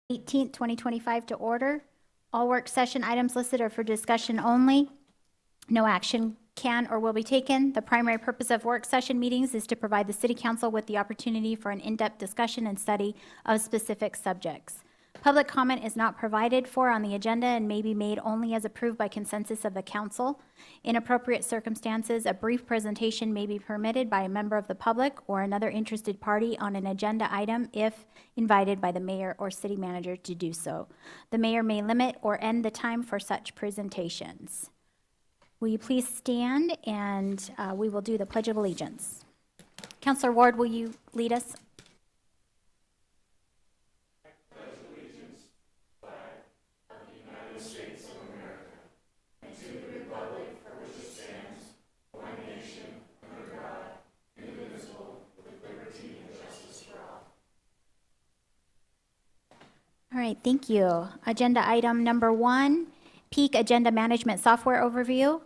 18th, 2025 to order. All work session items listed are for discussion only. No action can or will be taken. The primary purpose of work session meetings is to provide the City Council with the opportunity for an in-depth discussion and study of specific subjects. Public comment is not provided for on the agenda and may be made only as approved by consensus of the council. In appropriate circumstances, a brief presentation may be permitted by a member of the public or another interested party on an agenda item if invited by the mayor or city manager to do so. The mayor may limit or end the time for such presentations. Will you please stand, and we will do the Pledge of Allegiance. Councilor Ward, will you lead us? All right, thank you. Agenda item number 1, Peak Agenda Management Software Overview.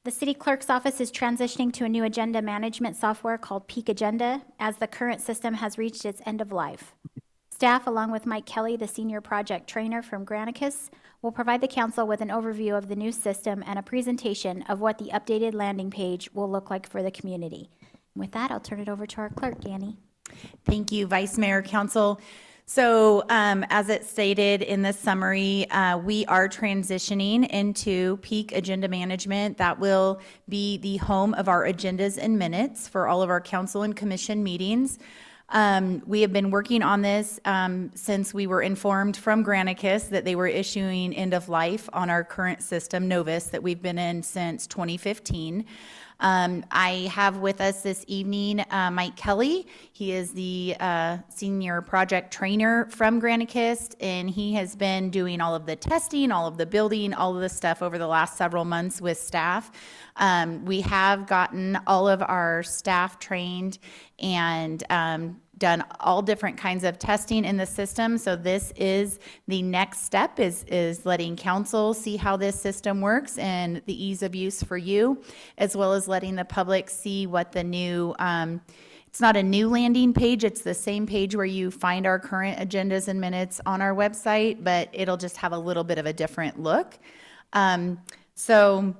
The City Clerk's Office is transitioning to a new agenda management software called Peak Agenda, as the current system has reached its end of life. Staff, along with Mike Kelly, the Senior Project Trainer from Granicus, will provide the council with an overview of the new system and a presentation of what the updated landing page will look like for the community. With that, I'll turn it over to our clerk, Danny. Thank you, Vice Mayor, Council. So as it stated in the summary, we are transitioning into Peak Agenda Management. That will be the home of our agendas and minutes for all of our council and commission meetings. We have been working on this since we were informed from Granicus that they were issuing end of life on our current system, Novus, that we've been in since 2015. I have with us this evening Mike Kelly. He is the Senior Project Trainer from Granicus, and he has been doing all of the testing, all of the building, all of the stuff over the last several months with staff. We have gotten all of our staff trained and done all different kinds of testing in the system. So this is the next step, is letting council see how this system works and the ease of use for you, as well as letting the public see what the new, it's not a new landing page, it's the same page where you find our current agendas and minutes on our website, but it'll just have a little bit of a different look. So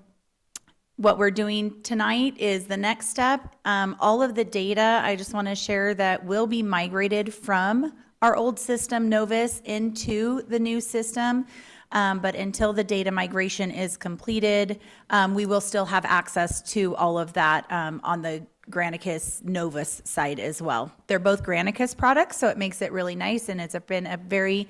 what we're doing tonight is the next step. All of the data, I just want to share, that will be migrated from our old system, Novus, into the new system. But until the data migration is completed, we will still have access to all of that on the Granicus Novus site as well. They're both Granicus products, so it makes it really nice, and it's been a very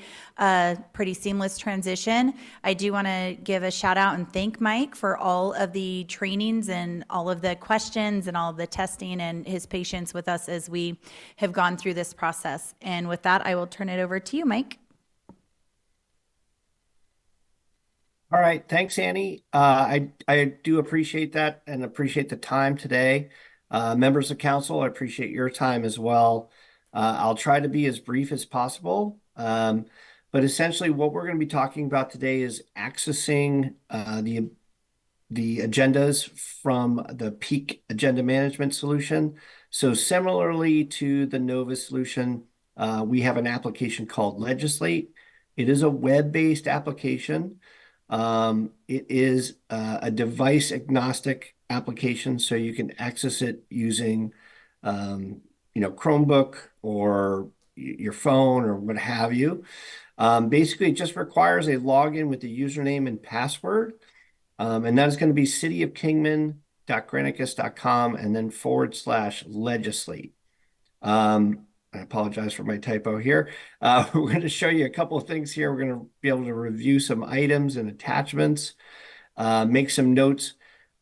pretty seamless transition. I do want to give a shout out and thank Mike for all of the trainings and all of the questions and all of the testing and his patience with us as we have gone through this process. And with that, I will turn it over to you, Mike. All right, thanks, Annie. I do appreciate that and appreciate the time today. Members of council, I appreciate your time as well. I'll try to be as brief as possible, but essentially what we're going to be talking about today is accessing the agendas from the Peak Agenda Management solution. So similarly to the Novus solution, we have an application called Legislate. It is a web-based application. It is a device agnostic application, so you can access it using Chromebook or your phone or what have you. Basically, it just requires a login with the username and password, and that is going to be cityofkingman.granicus.com and then /legislate. I apologize for my typo here. We're going to show you a couple of things here. We're going to be able to review some items and attachments, make some notes.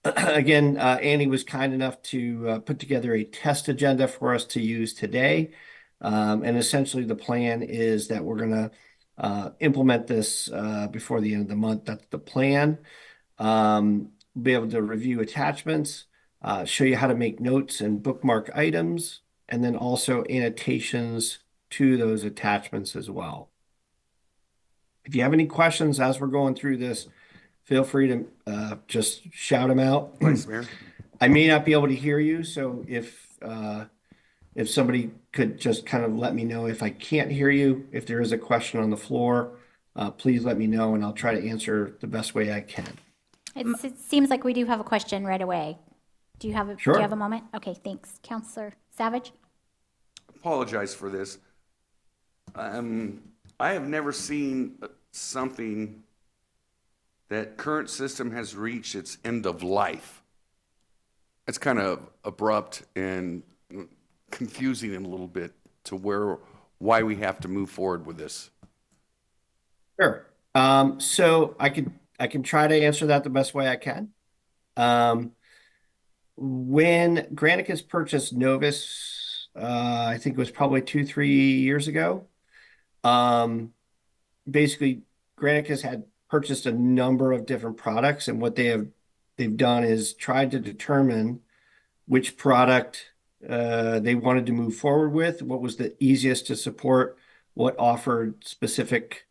Again, Annie was kind enough to put together a test agenda for us to use today. And essentially the plan is that we're going to implement this before the end of the month. That's the plan. Be able to review attachments, show you how to make notes and bookmark items, and then also annotations to those attachments as well. If you have any questions as we're going through this, feel free to just shout them out. Vice Mayor. I may not be able to hear you, so if if somebody could just kind of let me know if I can't hear you, if there is a question on the floor, please let me know and I'll try to answer the best way I can. It seems like we do have a question right away. Do you have Sure. a moment? Okay, thanks. Counselor Savage? Apologize for this. I have never seen something that current system has reached its end of life. It's kind of abrupt and confusing in a little bit to why we have to move forward with this. Sure. So I can try to answer that the best way I can. When Granicus purchased Novus, I think it was probably 2, 3 years ago. Basically, Granicus had purchased a number of different products, and what they've done is tried to determine which product they wanted to move forward with, what was the easiest to support, what offered specific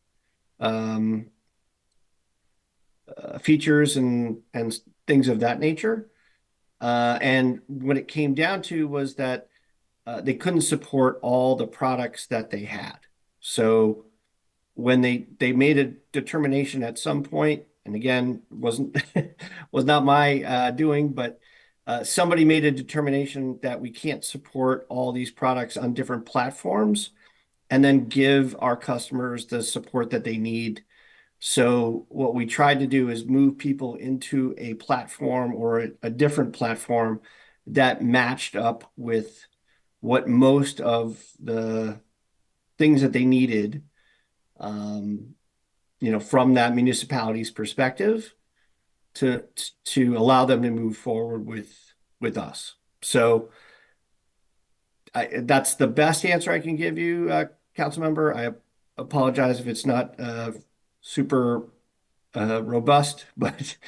features and things of that nature. And what it came down to was that they couldn't support all the products that they had. So when they made a determination at some point, and again, was not my doing, but somebody made a determination that we can't support all these products on different platforms and then give our customers the support that they need. So what we tried to do is move people into a platform or a different platform that matched up with what most of the things that they needed, from that municipality's perspective to allow them to move forward with us. So that's the best answer I can give you, council member. I apologize if it's not super robust, but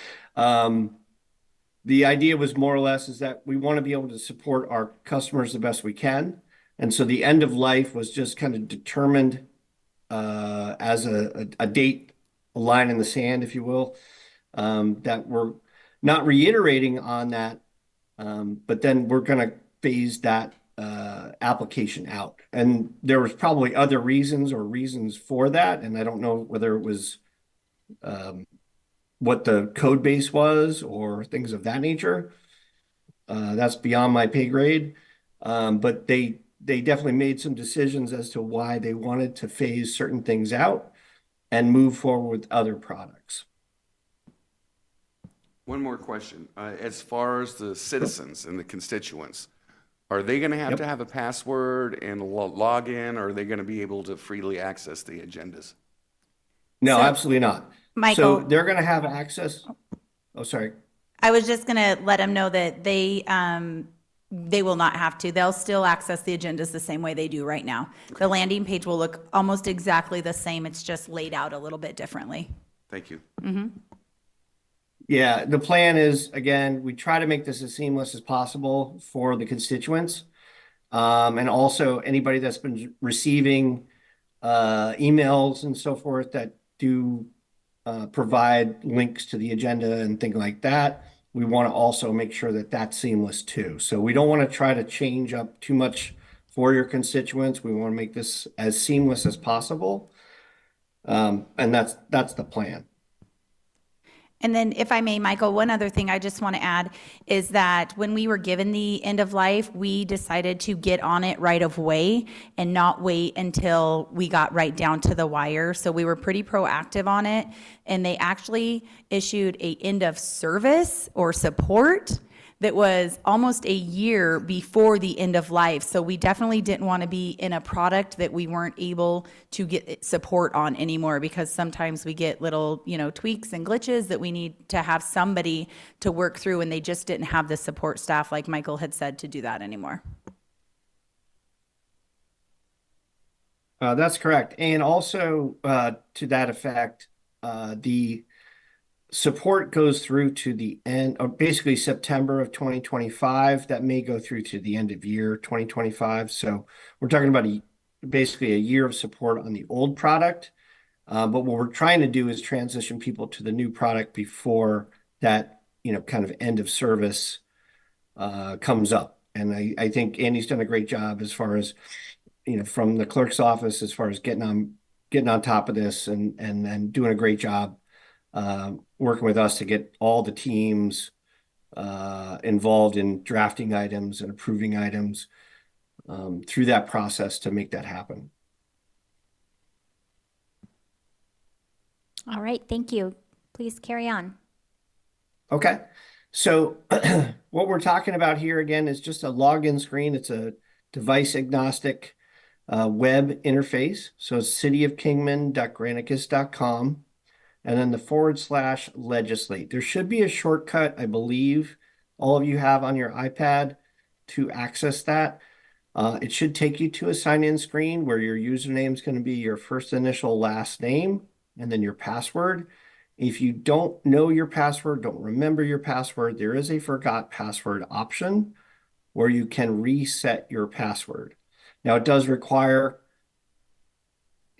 the idea was more or less is that we want to be able to support our customers the best we can. And so the end of life was just kind of determined as a date, a line in the sand, if you will, that we're not reiterating on that, but then we're going to phase that application out. And there was probably other reasons for that. And I don't know whether it was what the code base was or things of that nature. That's beyond my pay grade. But they definitely made some decisions as to why they wanted to phase certain things out and move forward with other products. One more question. As far as the citizens and the constituents, are they going to have to have a password and log in, or are they going to be able to freely access the agendas? No, So, absolutely not. Michael. So they're going to have access. Oh, sorry. I was just going to let them know that they will not have to. They'll still access the agendas the same way they do right now. The landing page will look almost exactly the same. It's just laid out a little bit differently. Thank you. Yeah, the plan is, again, we try to make this as seamless as possible for the constituents. And also anybody that's been receiving emails and so forth that do provide links to the agenda and things like that. We want to also make sure that that's seamless too. So we don't want to try to change up too much for your constituents. We want to make this as seamless as possible. And that's the plan. And then if I may, Michael, one other thing I just want to add is that when we were given the end of life, we decided to get on it right of way and not wait until we got right down to the wire. So we were pretty proactive on it. And they actually issued a end of service or support that was almost a year before the end of life. So we definitely didn't want to be in a product that we weren't able to get support on anymore, because sometimes we get little, tweaks and glitches that we need to have somebody to work through, and they just didn't have the support staff, like Michael had said, to do that anymore. That's correct. And also to that effect, the support goes through to the end, or basically September of 2025. That may go through to the end of year 2025. So we're talking about basically a year of support on the old product. But what we're trying to do is transition people to the new product before that, kind of end of service comes up. And I think Andy's done a great job as far as, from the clerk's office, as far as getting on top of this and doing a great job working with us to get all the teams involved in drafting items and approving items through that process to make that happen. All right, thank you. Please carry on. Okay, so what we're talking about here again is just a login screen. It's a device agnostic web interface. So it's cityofkingman.granicus.com and then the / legislate. There should be a shortcut, I believe all of you have on your iPad to access that. It should take you to a sign-in screen where your username is going to be your first initial last name and then your password. If you don't know your password, don't remember your password, there is a forgot password option where you can reset your password. Now, it does require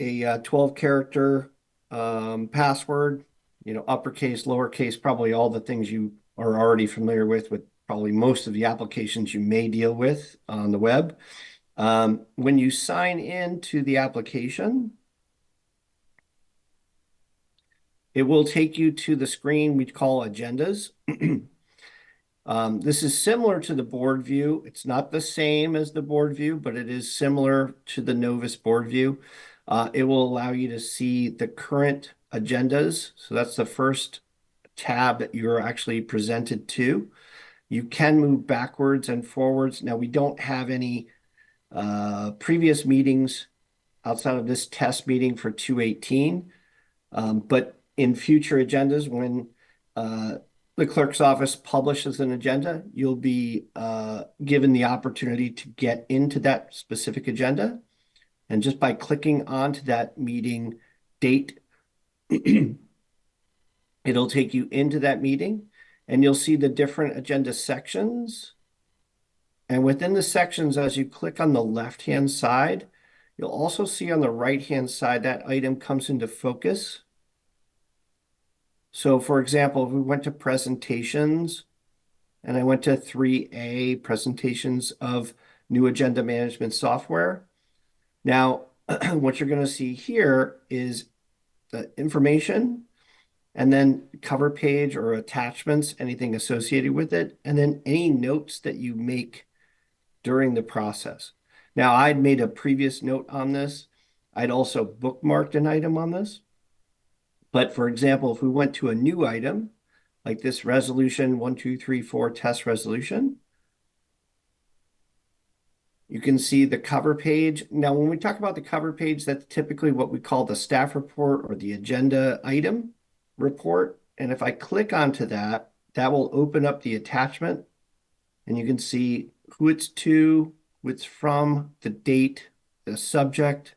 a 12-character password, uppercase, lowercase, probably all the things you are already familiar with probably most of the applications you may deal with on the web. When you sign in to the application, it will take you to the screen we call agendas. This is similar to the board view. It's not the same as the board view, but it is similar to the Novus board view. It will allow you to see the current agendas. So that's the first tab that you're actually presented to. You can move backwards and forwards. Now, we don't have any previous meetings outside of this test meeting for 218, but in future agendas, when the clerk's office publishes an agenda, you'll be given the opportunity to get into that specific agenda. And just by clicking onto that meeting date, it'll take you into that meeting and you'll see the different agenda sections. And within the sections, as you click on the left-hand side, you'll also see on the right-hand side that item comes into focus. So for example, if we went to presentations and I went to 3A, presentations of new agenda management software. Now, what you're going to see here is the information and then cover page or attachments, anything associated with it, and then any notes that you make during the process. Now, I'd made a previous note on this. I'd also bookmarked an item on this. But for example, if we went to a new item, like this resolution 1234 test resolution, you can see the cover page. Now, when we talk about the cover page, that's typically what we call the staff report or the agenda item report. And if I click onto that, that will open up the attachment and you can see who it's to, who it's from, the date, the subject,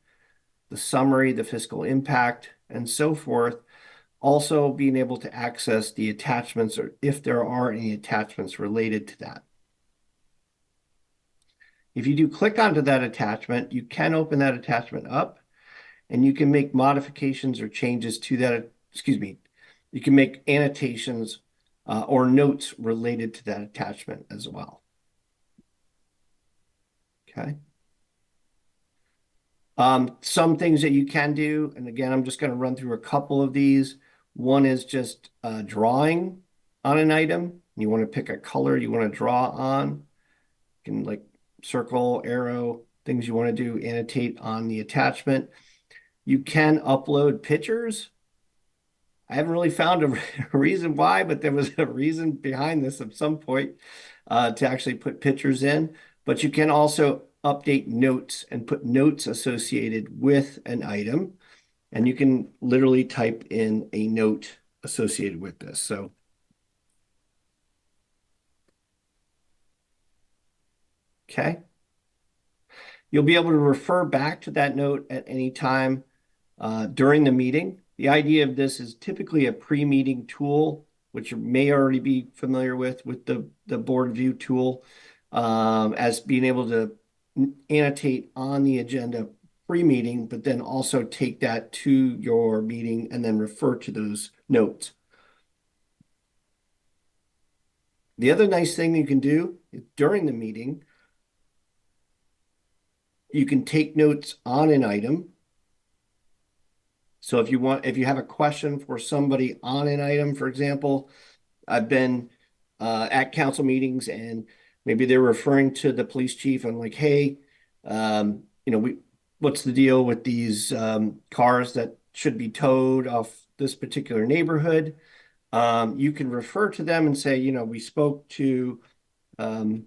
the summary, the fiscal impact, and so forth. Also being able to access the attachments or if there are any attachments related to that. If you do click onto that attachment, you can open that attachment up and you can make modifications or changes to that. You can make annotations or notes related to that attachment as well. Okay. Some things that you can do, and again, I'm just going to run through a couple of these. One is just drawing on an item. You want to pick a color you want to draw on. You can like circle, arrow, things you want to do, annotate on the attachment. You can upload pictures. I haven't really found a reason why, but there was a reason behind this at some point to actually put pictures in. But you can also update notes and put notes associated with an item. And you can literally type in a note associated with this. So okay. You'll be able to refer back to that note at any time during the meeting. The idea of this is typically a pre-meeting tool, which you may already be familiar with the board view tool, as being able to annotate on the agenda pre-meeting, but then also take that to your meeting and then refer to those notes. The other nice thing you can do during the meeting, You can take notes on an item. So if you have a question for somebody on an item, for example, I've been at council meetings and maybe they're referring to the police chief. I'm like, hey, what's the deal with these cars that should be towed off this particular neighborhood? You can refer to them and say, we spoke to the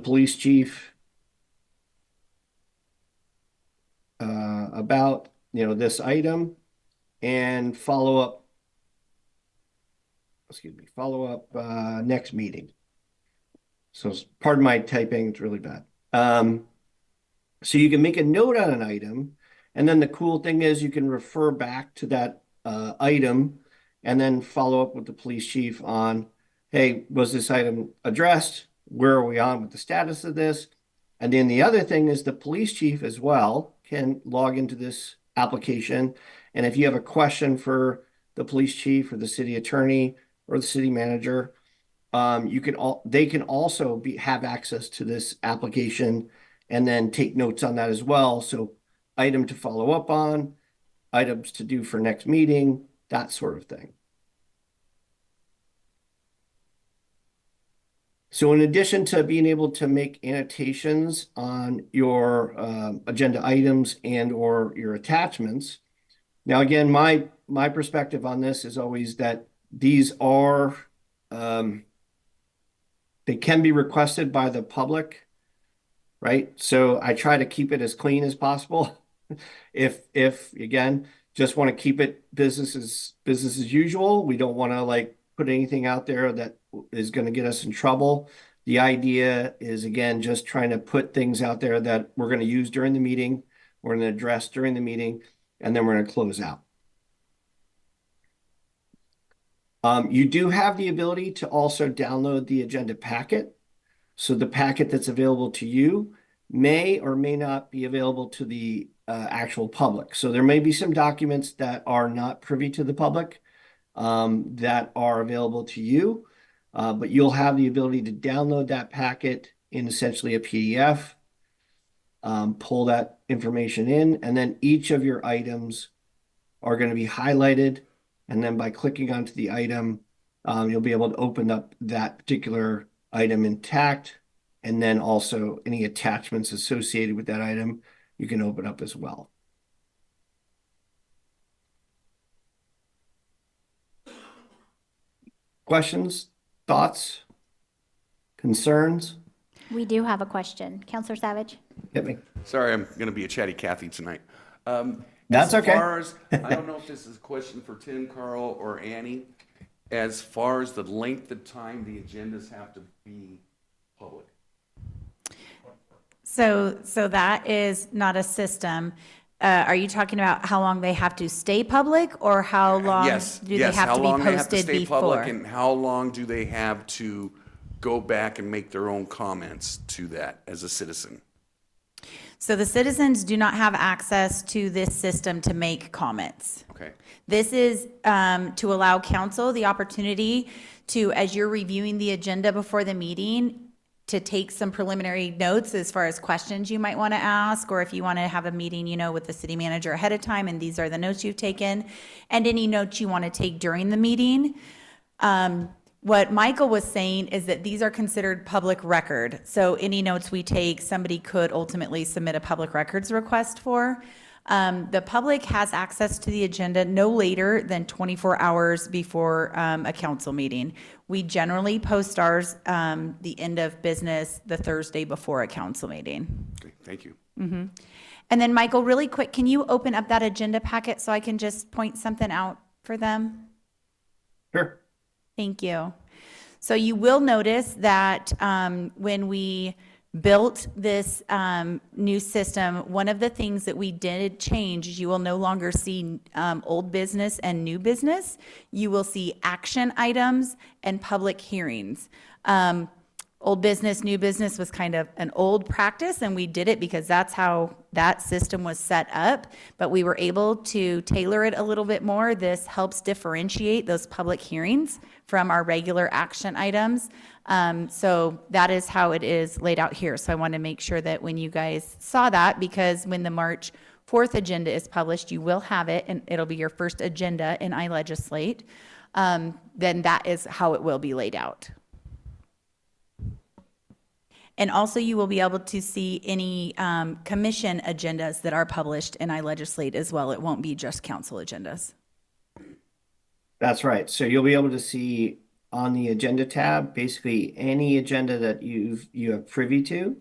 police chief about, this item and follow up next meeting. So pardon my typing, it's really bad. So you can make a note on an item, and then the cool thing is you can refer back to that item and then follow up with the police chief on, hey, was this item addressed? Where are we on with the status of this? And then the other thing is the police chief as well can log into this application. And if you have a question for the police chief or the city attorney or the city manager, they can also have access to this application and then take notes on that as well. So item to follow up on, items to do for next meeting, that sort of thing. So in addition to being able to make annotations on your agenda items and or your attachments, now again, my perspective on this is always that these are, they can be requested by the public, right? So I try to keep it as clean as possible. If again, just want to keep it business as usual. We don't want to put anything out there that is going to get us in trouble. The idea is, again, just trying to put things out there that we're going to use during the meeting, we're going to address during the meeting, and then we're going to close out. You do have the ability to also download the agenda packet. So the packet that's available to you may or may not be available to the actual public. So there may be some documents that are not privy to the public that are available to you, but you'll have the ability to download that packet in essentially a PDF, pull that information in, and then each of your items are going to be highlighted. And then by clicking onto the item, you'll be able to open up that particular item intact. And then also any attachments associated with that item, you can open up as well. Questions, thoughts, concerns? We do have a question. Counselor Savage? Hit me. Sorry, I'm going to be a chatty Cathy tonight. That's okay. As far as, I don't know if this is a question for Tim, Carl, or Annie. As far as the length of time the agendas have to be public. So that is not a system. Are you talking about how long they have to stay public, or how long do they have to be posted before? Public, and how long do they have to go back and make their own comments to that as a citizen? So the citizens do not have access to this system to make comments. Okay. This is to allow council the opportunity to, as you're reviewing the agenda before the meeting, to take some preliminary notes as far as questions you might want to ask, or if you want to have a meeting, with the city manager ahead of time, and these are the notes you've taken, and any notes you want to take during the meeting. What Michael was saying is that these are considered public record. So any notes we take, somebody could ultimately submit a public records request for. The public has access to the agenda no later than 24 hours before a council meeting. We generally post ours the end of business the Thursday before a council meeting. Okay, thank you. And then Michael, really quick, can you open up that agenda packet so I can just point something out for them? Sure. Thank you. So you will notice that when we built this new system, one of the things that we did change is you will no longer see old business and new business. You will see action items and public hearings. Old business, new business was kind of an old practice, and we did it because that's how that system was set up. But we were able to tailor it a little bit more. This helps differentiate those public hearings from our regular action items. So that is how it is laid out here. So I want to make sure that when you guys saw that, because when the March 4th agenda is published, you will have it, and it'll be your first agenda in iLegislate. Then that is how it will be laid out. And also you will be able to see any commission agendas that are published in iLegislate as well. It won't be just council agendas. That's right. So you'll be able to see on the agenda tab, basically any agenda that you have privy to.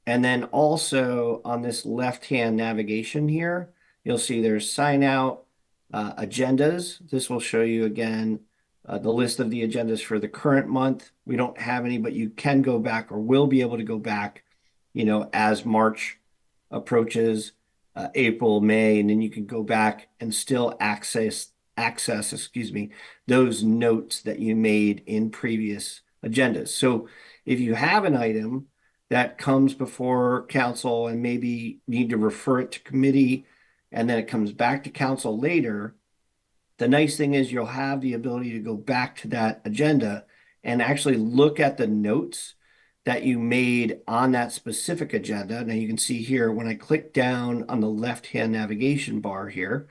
And then also on this left-hand navigation here, you'll see there's sign out agendas. This will show you again the list of the agendas for the current month. We don't have any, but you can go back or will be able to go back, as March approaches, April, May, and then you can go back and still access, those notes that you made in previous agendas. So if you have an item that comes before council and maybe need to refer it to committee, and then it comes back to council later, the nice thing is you'll have the ability to go back to that agenda and actually look at the notes that you made on that specific agenda. Now you can see here, when I click down on the left-hand navigation bar here,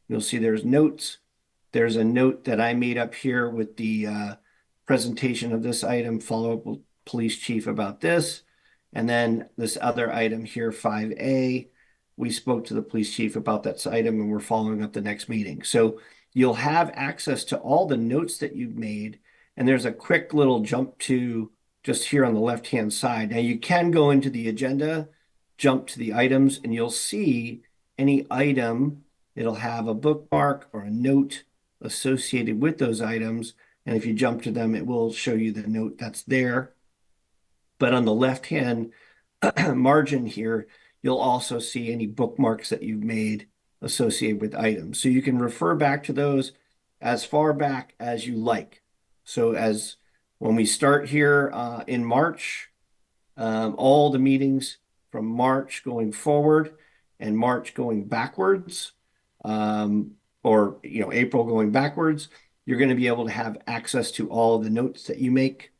you'll see there's notes. There's a note that I made up here with the presentation of this item, follow up with police chief about this. And then this other item here, 5A, we spoke to the police chief about that item and we're following up the next meeting. So you'll have access to all the notes that you've made. And there's a quick little jump to just here on the left-hand side. Now you can go into the agenda, jump to the items, and you'll see any item. It'll have a bookmark or a note associated with those items. And if you jump to them, it will show you the note that's there. But on the left-hand margin here, you'll also see any bookmarks that you've made associated with items. So you can refer back to those as far back as you like. So as when we start here in March, all the meetings from March going forward and March going backwards, or April going backwards, you're going to be able to have access to all of the notes that you make,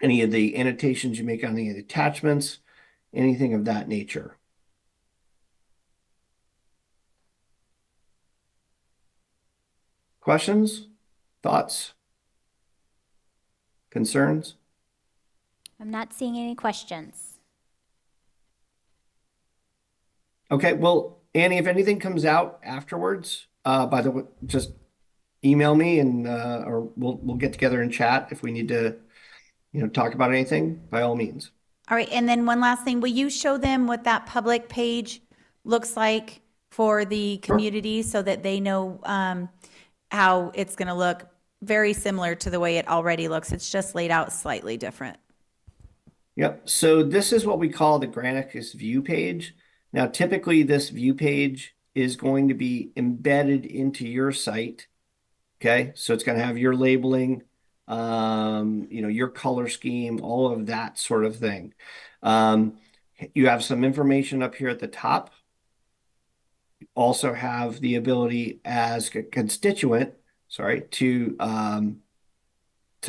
any of the annotations you make on any of the attachments, anything of that nature. Questions, thoughts, concerns? I'm not seeing any questions. Okay, well, Annie, if anything comes out afterwards, by the way, just email me and or we'll get together and chat if we need to, talk about anything, by all means. All right, and then one last thing, will you show them what that public page looks like for the community so that they know how it's going to look? Very similar to the way it already looks. It's just laid out slightly different. Yep. So this is what we call the Granicus view page. Now, typically this view page is going to be embedded into your site. Okay. So it's going to have your labeling, your color scheme, all of that sort of thing. You have some information up here at the top. You also have the ability as a constituent, to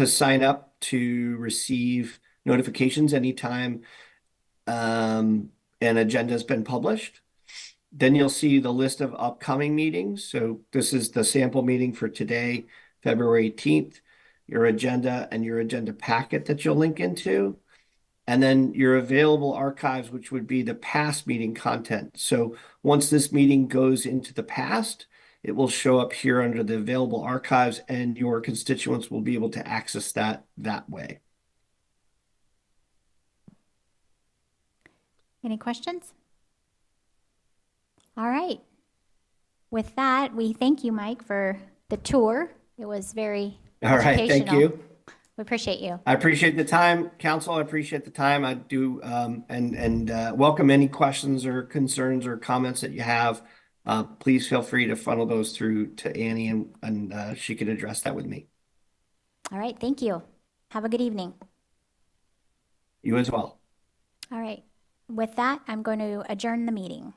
sign up to receive notifications anytime an agenda has been published. Then you'll see the list of upcoming meetings. So this is the sample meeting for today, February 18th, your agenda and your agenda packet that you'll link into. And then your available archives, which would be the past meeting content. So once this meeting goes into the past, it will show up here under the available archives and your constituents will be able to access that way. Any questions? All right. With that, we thank you, Mike, for the tour. It was very All right, thank educational. you. We appreciate you. I appreciate the time, council. I appreciate the time. I do, and welcome any questions or concerns or comments that you have. Please feel free to funnel those through to Annie and she can address that with me. All right, thank you. Have a good evening. You as well. All right. With that, I'm going to adjourn the meeting.